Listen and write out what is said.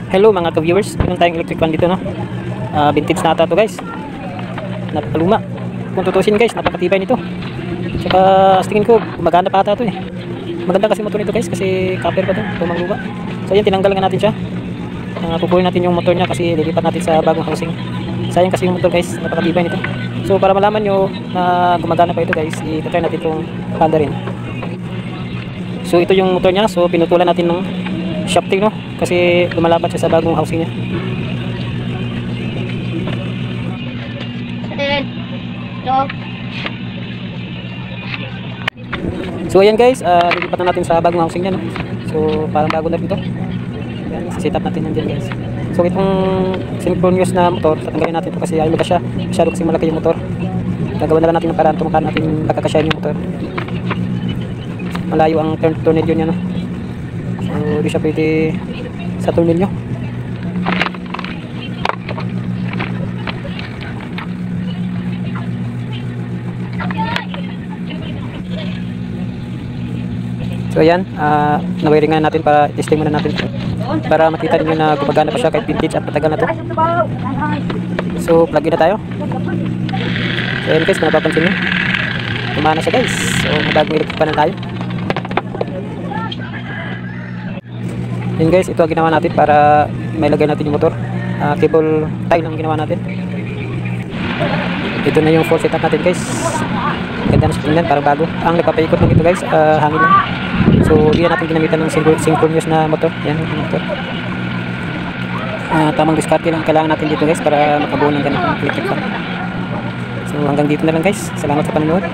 Hello mga ka-viewers, meron tayong electric fan dito, no? Vintage na ata to guys. Napakaluma. Kung tutusin guys, napakatibay nito. Tsaka sa tingin ko, maganda pa ata to eh. Maganda kasi motor nito guys, kasi copper pa to, lumang lupa. So yan, tinanggal nga natin siya. Pupunin natin yung motor niya kasi lilipat natin sa bagong housing. Sayang kasi yung motor guys, napakatibay nito. So para malaman nyo na gumagana pa ito guys, i-try natin itong Honda rin. So ito yung motor niya, so pinutulan natin ng shafting, no? Kasi lumalapat siya sa bagong housing niya. So ayan guys, lilipat na natin sa bagong housing niya, no? So parang bago na dito. Ayan, set up natin yan dyan guys. So itong synchronous na motor, tatanggalin natin ito kasi ayaw siya. Masyado kasi malaki yung motor. Gagawa na lang natin ng paraan kung paano natin pagkakasyahin yung motor. Malayo ang tornilyo niya, no? So di siya pwede sa tornilyo. So ayan, nawiringan natin para testing muna natin para makita niyo na gumagana pa siya kahit vintage at matagal na to. So plug in na tayo. So ayan guys, kung napapansin nyo, gumana siya guys. So bagong electric pa na tayo. Yun guys, ito ang ginawa natin para mailagay natin yung motor. Cable tie lang ginawa natin. Ito na yung full setup natin guys. Ganda na sa tingnan, parang bago. Ang nagpapaikot ng ito guys, hangin lang. So hindi natin ginamitan ng synchronous na motor. Yan yung motor. Tamang diskarte lang kailangan natin dito guys para makabuo ng ganitong electric fan. So hanggang dito na lang guys. Salamat sa panonood.